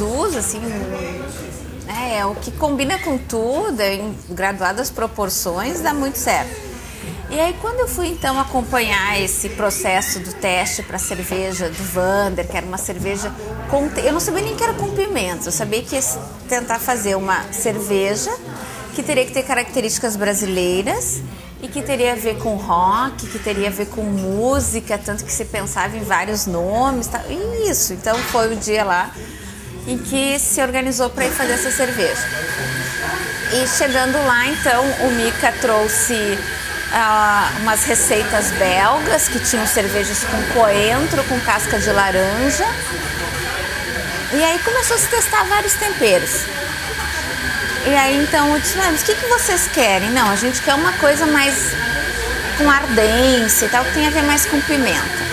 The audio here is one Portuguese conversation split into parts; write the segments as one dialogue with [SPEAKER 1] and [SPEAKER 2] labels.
[SPEAKER 1] uso, assim, é o que combina com tudo, em graduadas proporções, dá muito certo. E aí quando eu fui então acompanhar esse processo do teste para a cerveja do Vander, que era uma cerveja com... Eu não sabia nem que era com pimentos, eu sabia que ia tentar fazer uma cerveja que teria que ter características brasileiras e que teria a ver com rock, que teria a ver com música, tanto que se pensava em vários nomes, tal. E isso, então foi o dia lá em que se organizou para ir fazer essa cerveja. E chegando lá, então, o Mika trouxe umas receitas belgas que tinham cervejas com coentro, com casca de laranja. E aí começou a se testar vários temperos. E aí então eu disse, mas o que vocês querem? Não, a gente quer uma coisa mais com ardência e tal, que tem a ver mais com pimenta.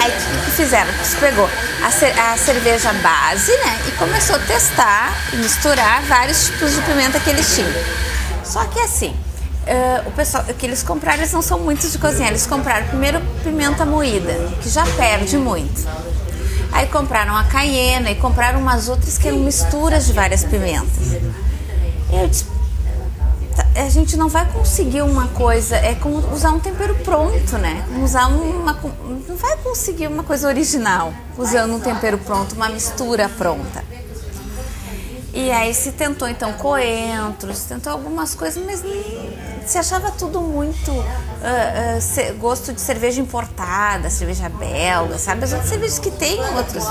[SPEAKER 1] Aí o que fizeram? Você pegou a cerveja base, né? E começou a testar e misturar vários tipos de pimenta que eles tinham. Só que assim, o pessoal que eles compraram, eles não são muitos de cozinhar, eles compraram primeiro pimenta moída, que já perde muito. Aí compraram a caiena e compraram umas outras que eram misturas de várias pimentas. E eu disse, a gente não vai conseguir uma coisa, é como usar um tempero pronto, né? Não vai conseguir uma coisa original usando um tempero pronto, uma mistura pronta. E aí se tentou então coentro, se tentou algumas coisas, mas se achava tudo muito gosto de cerveja importada, cerveja belga, sabe? As outras cervejas que tem outros.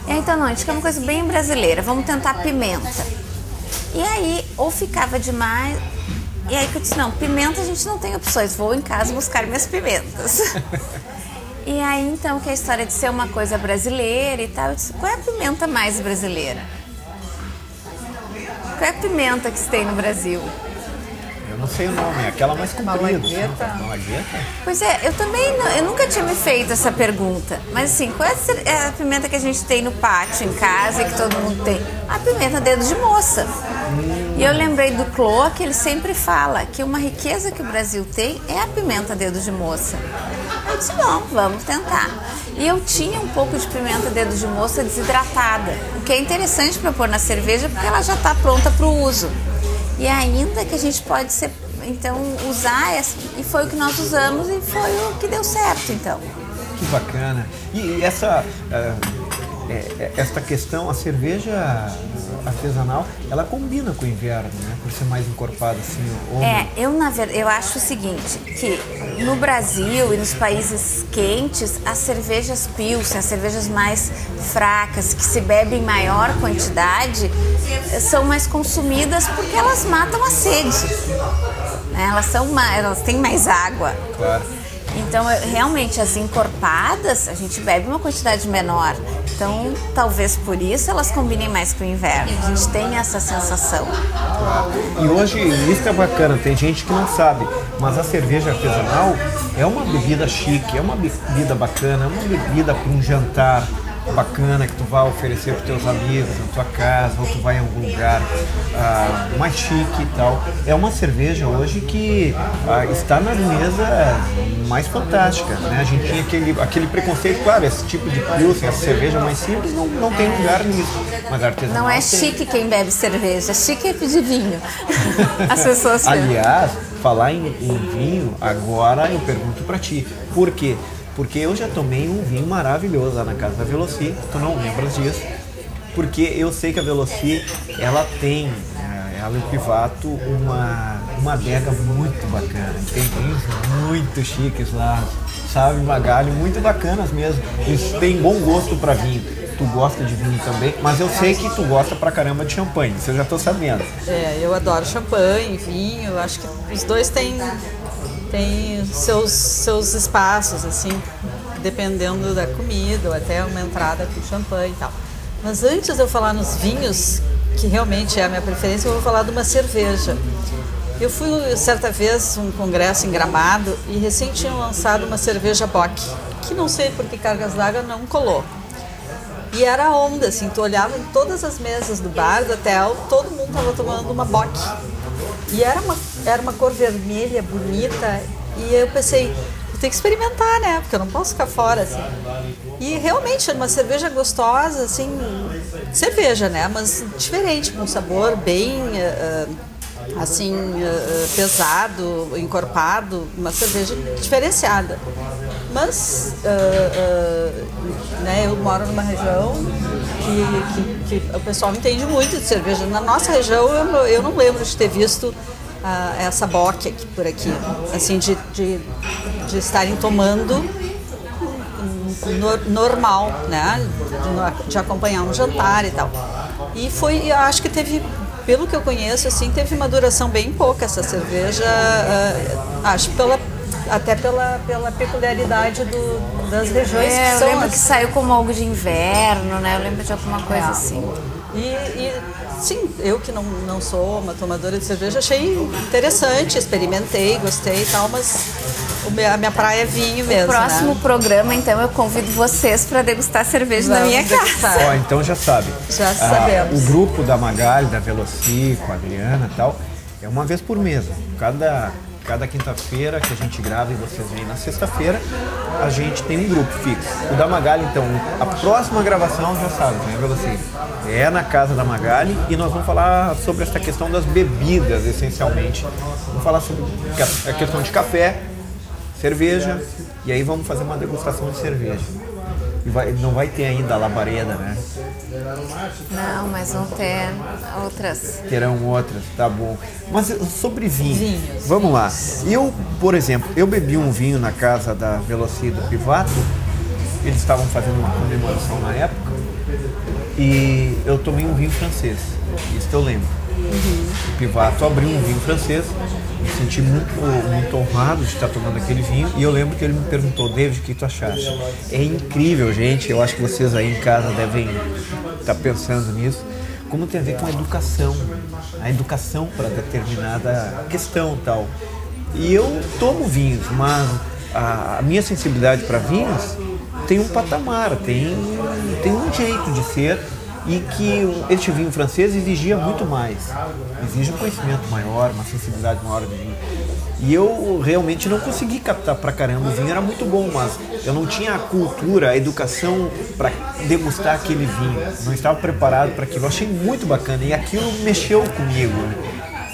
[SPEAKER 1] E aí, então não, a gente quer uma coisa bem brasileira, vamos tentar pimenta. E aí, ou ficava demais... E aí que eu disse, não, pimenta a gente não tem opções, vou em casa buscar minhas pimentas. E aí, então, que a história de ser uma coisa brasileira e tal, eu disse, qual é a pimenta mais brasileira? Qual é a pimenta que se tem no Brasil?
[SPEAKER 2] Eu não sei o nome, é aquela mais comprida.
[SPEAKER 3] Malagueta.
[SPEAKER 1] Pois é, eu nunca tinha me feito essa pergunta. Mas assim, qual é a pimenta que a gente tem no pátio, em casa, e que todo mundo tem? A pimenta dedo de moça. E eu lembrei do Clô, que ele sempre fala que uma riqueza que o Brasil tem é a pimenta dedo de moça. Eu disse, não, vamos tentar. E eu tinha um pouco de pimenta dedo de moça desidratada, o que é interessante para pôr na cerveja, porque ela já está pronta para o uso. E ainda que a gente pode então usar essa, e foi o que nós usamos e foi o que deu certo, então.
[SPEAKER 2] Que bacana. E essa questão, a cerveja artesanal, ela combina com o inverno, né? Por ser mais encorpada assim.
[SPEAKER 1] Eu acho o seguinte, que no Brasil e nos países quentes, as cervejas pilsen, as cervejas mais fracas, que se bebem em maior quantidade, são mais consumidas porque elas matam a sede. Né? Elas têm mais água.
[SPEAKER 2] Claro.
[SPEAKER 1] Então, realmente, as encorpadas, a gente bebe uma quantidade menor. Então, talvez por isso elas combinem mais com o inverno. A gente tem essa sensação.
[SPEAKER 2] Claro. E hoje, isso é bacana, tem gente que não sabe, mas a cerveja artesanal é uma bebida chique, é uma bebida bacana, é uma bebida para um jantar bacana que tu vai oferecer para teus amigos na tua casa, ou tu vai em algum lugar mais chique e tal. É uma cerveja hoje que está na mesa mais fantástica, né? A gente tinha aquele preconceito, claro, esse tipo de pilsen, essa cerveja mais simples não tem lugar nisso, mas artesanal
[SPEAKER 1] não é chique quem bebe cerveja, chique é pedir vinho. As pessoas
[SPEAKER 2] aliás, falar em vinho, agora eu pergunto para ti, por quê? Porque eu já tomei um vinho maravilhoso lá na casa da Veloci, tu não lembras disso, porque eu sei que a Veloci, ela tem, ela e o Pivato, uma adega muito bacana, tem vinhos muito chiques lá, sabe, Magalho, muito bacanas mesmo, eles têm bom gosto para vinho. Tu gosta de vinho também, mas eu sei que tu gosta pra caramba de champanhe, isso eu já tô sabendo.
[SPEAKER 3] Eu adoro champanhe, vinho, acho que os dois têm seus espaços, assim, dependendo da comida, ou até uma entrada com champanhe e tal. Mas antes de eu falar nos vinhos, que realmente é a minha preferência, eu vou falar de uma cerveja. Eu fui certa vez um congresso em Gramado e recém tinham lançado uma cerveja Bock, que não sei por que cargas d'água não colou. E era onda, assim, tu olhava em todas as mesas do bar, do hotel, todo mundo estava tomando uma Bock. E era uma cor vermelha, bonita, e eu pensei, vou ter que experimentar, né, porque eu não posso ficar fora, assim. E realmente é uma cerveja gostosa, assim, cerveja, né? Mas diferente, com um sabor bem, assim, pesado, encorpado, uma cerveja diferenciada. Mas, né, eu moro numa região que o pessoal entende muito de cerveja. Na nossa região, eu não lembro de ter visto essa bock aqui, por aqui, assim, de estarem tomando normal, né, de acompanhar um jantar e tal. E foi, eu acho que teve, pelo que eu conheço, assim, teve uma duração bem pouca essa cerveja, acho até pela peculiaridade das regiões que são.
[SPEAKER 1] Eu lembro que saiu como algo de inverno, né? Eu lembro de alguma coisa assim.
[SPEAKER 3] E sim, eu que não sou uma tomadora de cerveja, achei interessante, experimentei, gostei e tal, mas a minha praia é vinho mesmo.
[SPEAKER 1] No próximo programa, então, eu convido vocês para degustar cerveja na minha casa.
[SPEAKER 2] Ó, então já sabe.
[SPEAKER 3] Já sabemos.
[SPEAKER 2] O grupo da Magali, da Veloci, com a Adriana e tal, é uma vez por mês. Cada quinta-feira que a gente grava e vocês vêm na sexta-feira, a gente tem um grupo fixo. O da Magali, então, a próxima gravação, já sabe, né, Veloci? É na casa da Magali e nós vamos falar sobre essa questão das bebidas, essencialmente. Vamos falar sobre a questão de café, cerveja, e aí vamos fazer uma degustação de cerveja. E não vai ter ainda a labareda, né?
[SPEAKER 1] Não, mas vão ter outras.
[SPEAKER 2] Terão outras, tá bom. Mas sobre vinho,
[SPEAKER 3] vinhos,
[SPEAKER 2] vamos lá. Eu, por exemplo, eu bebi um vinho na casa da Veloci do Pivato, eles estavam fazendo uma comemoração na época, e eu tomei um vinho francês, isso que eu lembro. O Pivato abriu um vinho francês, me senti muito honrado de estar tomando aquele vinho, e eu lembro que ele me perguntou: David, o que tu achaste? É incrível, gente, eu acho que vocês aí em casa devem estar pensando nisso, como tem a ver com a educação para determinada questão tal. E eu tomo vinhos, mas a minha sensibilidade para vinhos tem um patamar, tem um jeito de ser, e que este vinho francês exigia muito mais, exige um conhecimento maior, uma sensibilidade maior de vinho. E eu realmente não consegui captar pra caramba. O vinho era muito bom, mas eu não tinha a cultura, a educação para degustar aquele vinho. Não estava preparado para aquilo. Eu achei muito bacana e aquilo mexeu comigo, né?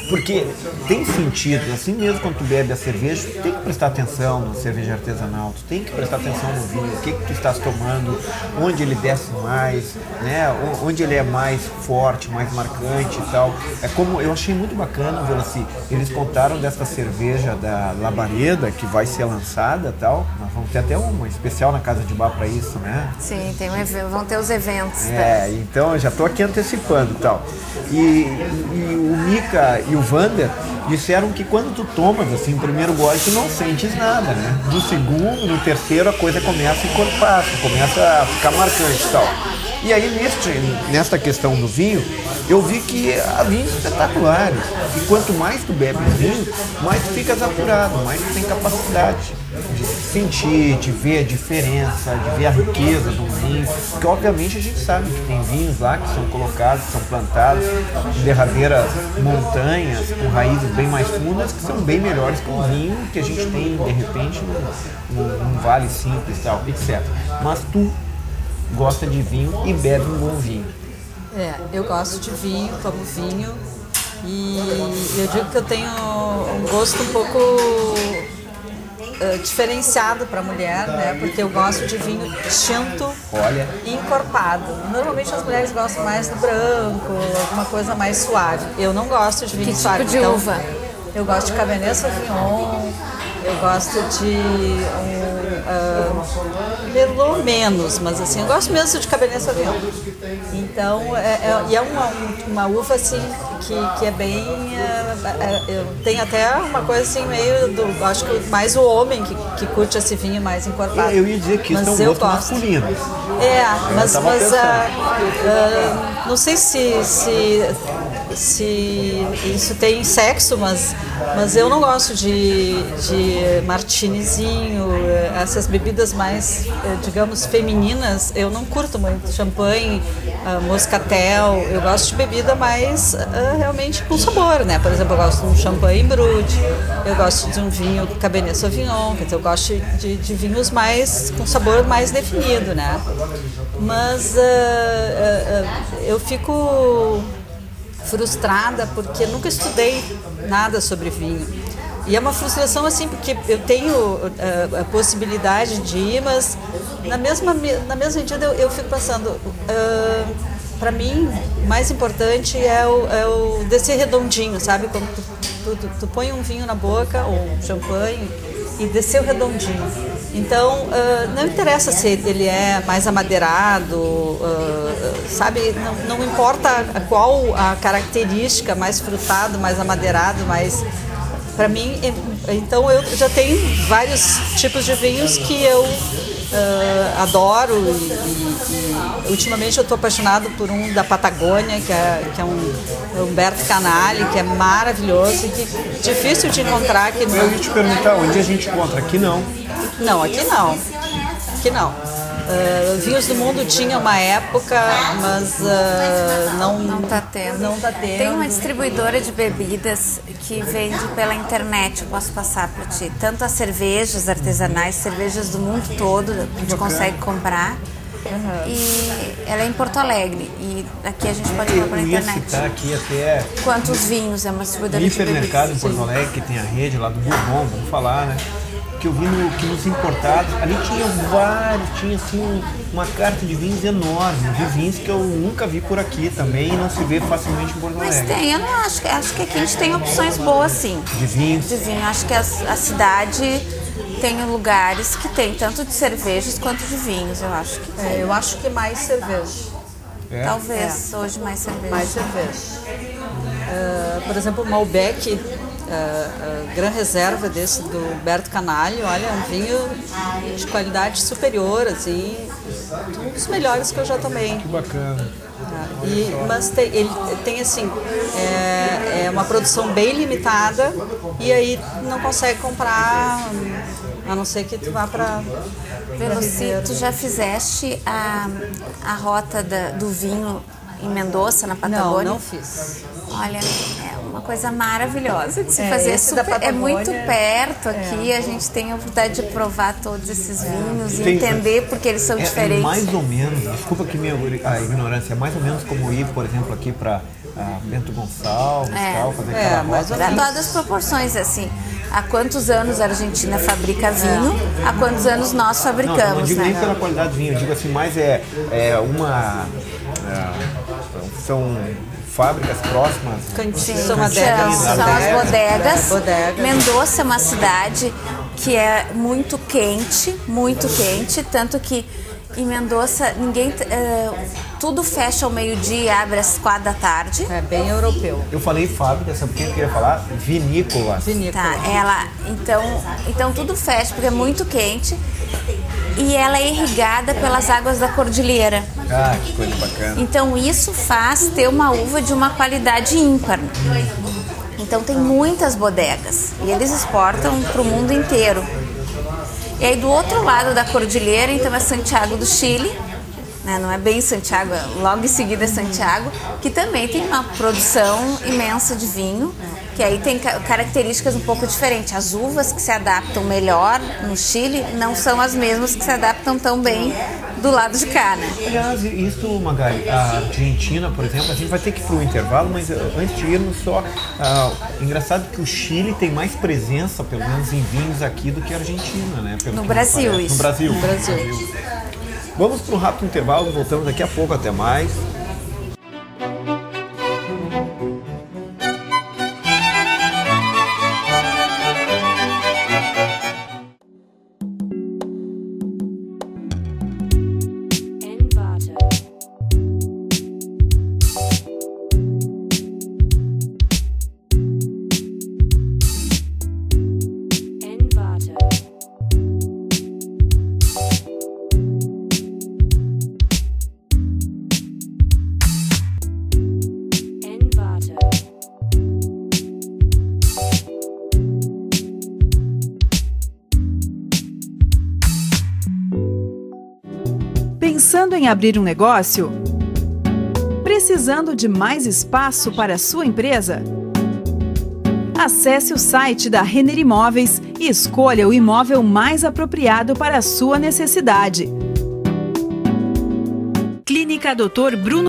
[SPEAKER 2] Porque tem sentido, assim mesmo quando tu bebe a cerveja, tu tem que prestar atenção na cerveja artesanal, tu tem que prestar atenção no vinho, o que tu estás tomando, onde ele desce mais, né? Onde ele é mais forte, mais marcante e tal. É como, eu achei muito bacana, Veloci, eles contaram dessa cerveja da Labareda, que vai ser lançada e tal. Nós vamos ter até uma especial na Casa de Bar para isso, né?
[SPEAKER 1] Sim, vão ter os eventos.
[SPEAKER 2] Então eu já estou aqui antecipando e tal. E o Mika e o Vander disseram que quando tu tomas assim, o primeiro gole, tu não sentes nada, né? Do segundo, no terceiro, a coisa começa a encorpar, começa a ficar marcante e tal. E aí, nesta questão do vinho, eu vi que há vinhos espetaculares. E quanto mais tu bebe vinho, mais tu ficas apurado, mais tu tem capacidade de sentir, de ver a diferença, de ver a riqueza do vinho. Porque, obviamente, a gente sabe que tem vinhos lá que são colocados, que são plantados em derradeiras montanhas, com raízes bem mais fundas, que são bem melhores que o vinho que a gente tem, de repente, num vale simples e tal, etc. Mas tu gosta de vinho e bebe um bom vinho.
[SPEAKER 3] Eu gosto de vinho, tomo vinho, e eu digo que eu tenho um gosto um pouco diferenciado para mulher, né? Porque eu gosto de vinho tinto e encorpado. Normalmente as mulheres gostam mais do branco, alguma coisa mais suave. Eu não gosto de vinho suave.
[SPEAKER 1] Que tipo de uva?
[SPEAKER 3] Eu gosto de Cabernet Sauvignon, eu gosto de Merlot menos, mas assim, eu gosto mesmo de Cabernet Sauvignon. Então, é uma uva assim que é bem... tem até uma coisa assim meio acho que mais o homem que curte esse vinho mais encorpado.
[SPEAKER 2] Eu ia dizer que isso é um gosto masculino.
[SPEAKER 3] Mas não sei se se isso tem sexo, mas eu não gosto de martinizinho, essas bebidas mais, digamos, femininas, eu não curto muito. Champanhe, moscatel, eu gosto de bebida mais realmente com sabor, né? Por exemplo, eu gosto de um champanhe brut, eu gosto de um vinho Cabernet Sauvignon, quer dizer, eu gosto de vinhos mais com sabor mais definido, né? Mas eu fico frustrada porque nunca estudei nada sobre vinho. E é uma frustração assim, porque eu tenho a possibilidade de ir, mas na mesma medida eu fico pensando, para mim, o mais importante é o descer redondinho, sabe? Quando tu põe um vinho na boca, ou um champanhe, e desceu redondinho. Então, não interessa se ele é mais amadeirado, sabe? Não importa qual a característica, mais frutado, mais amadeirado, mais... Para mim, então eu já tenho vários tipos de vinhos que eu adoro e ultimamente eu estou apaixonado por um da Patagônia, que é um Humberto Canali, que é maravilhoso e que é difícil de encontrar aqui no...
[SPEAKER 2] Eu ia te perguntar, onde a gente encontra? Aqui não.
[SPEAKER 3] Não, aqui não. Aqui não. Vinhos do Mundo tinha uma época, mas
[SPEAKER 1] não está tendo.
[SPEAKER 3] Não tá tendo.
[SPEAKER 1] Tem uma distribuidora de bebidas que vende pela internet, eu posso passar para ti. Tanto as cervejas artesanais, cervejas do mundo todo, a gente consegue comprar. E ela é em Porto Alegre e aqui a gente pode comprar pela internet.
[SPEAKER 2] Eu ia citar aqui até...
[SPEAKER 1] Quantos vinhos, é uma distribuidora de bebidas.
[SPEAKER 2] Hipermercado em Porto Alegre, que tem a rede lá do Bourbon, vamos falar, né? Que eu vi que nos importados, ali tinha assim uma carta de vinhos enorme, de vinhos que eu nunca vi por aqui também e não se vê facilmente em Porto Alegre.
[SPEAKER 1] Mas tem, eu não acho que aqui a gente tem opções boas sim.
[SPEAKER 2] De vinhos?
[SPEAKER 1] De vinho, acho que a cidade tem lugares que tem tanto de cervejas quanto de vinhos, eu acho que tem.
[SPEAKER 3] Eu acho que mais cerveja.
[SPEAKER 1] Talvez hoje mais cerveja.
[SPEAKER 3] Mais cerveja. Por exemplo, o Malbec, Gran Reserva desse do Humberto Canali, olha, é um vinho de qualidade superior, assim, um dos melhores que eu já tomei.
[SPEAKER 2] Que bacana.
[SPEAKER 3] Mas ele tem assim, é uma produção bem limitada e aí não consegue comprar, a não ser que tu vá para
[SPEAKER 1] Veloci, tu já fizeste a rota do vinho em Mendoza, na Patagônia?
[SPEAKER 3] Não fiz.
[SPEAKER 1] Olha, é uma coisa maravilhosa de se fazer. É muito perto aqui, a gente tem a oportunidade de provar todos esses vinhos e entender porque eles são diferentes.
[SPEAKER 2] É mais ou menos, desculpa aqui a ignorância, é mais ou menos como ir, por exemplo, aqui para Bento Gonçalves, fazer aquela rota.
[SPEAKER 1] Graduado as proporções, assim. Há quantos anos a Argentina fabrica vinho, há quantos anos nós fabricamos,
[SPEAKER 2] não digo nem
[SPEAKER 1] né?
[SPEAKER 2] pela qualidade do vinho, eu digo assim, mais são fábricas próximas.
[SPEAKER 3] São as
[SPEAKER 1] bodegas. Mendoza é uma cidade que é muito quente, tanto que em Mendoza tudo fecha ao meio-dia e abre às 4 da tarde.
[SPEAKER 3] É bem europeu.
[SPEAKER 2] Eu falei fábrica, sabe o que eu queria falar? Vinícola.
[SPEAKER 1] Tá, então tudo fecha porque é muito quente e ela é irrigada pelas águas da cordilheira.
[SPEAKER 2] Ah, que coisa bacana.
[SPEAKER 1] Então isso faz ter uma uva de uma qualidade ímpar. Então tem muitas bodegas e eles exportam para o mundo inteiro. E aí do outro lado da cordilheira, então é Santiago do Chile, né? Não é bem Santiago, logo em seguida é Santiago, que também tem uma produção imensa de vinho, que aí tem características um pouco diferentes. As uvas que se adaptam melhor no Chile não são as mesmas que se adaptam tão bem do lado de cá, né?
[SPEAKER 2] Aliás, isso, Magali, a Argentina, por exemplo, a gente vai ter que ir para o intervalo, mas antes de irmos só, engraçado que o Chile tem mais presença, pelo menos em vinhos aqui, do que a Argentina, né?
[SPEAKER 1] No Brasil, isso.
[SPEAKER 2] No Brasil. Vamos para um rápido intervalo, voltamos daqui a pouco, até mais.
[SPEAKER 4] Pensando em abrir um negócio? Precisando de mais espaço para a sua empresa? Acesse o site da Renner Imóveis e escolha o imóvel mais apropriado para a sua necessidade. Clínica Dr. Bruno